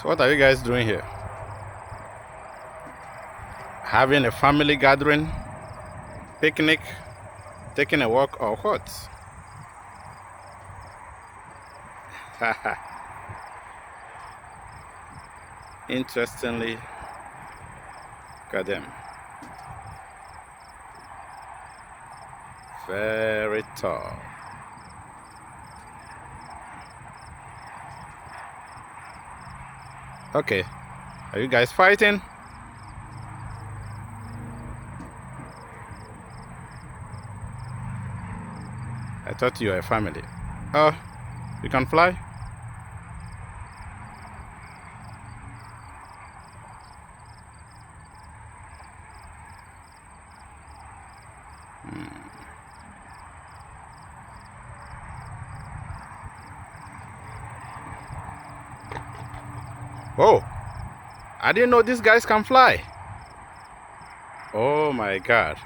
What are you guys doing here? Having a family gathering, picnic, taking a walk, or what? Interestingly, look at them. Very tall. Okay, are you guys fighting? I thought you were a family. Oh, you can fly? Oh, I didn't know these guys can fly. Oh my God.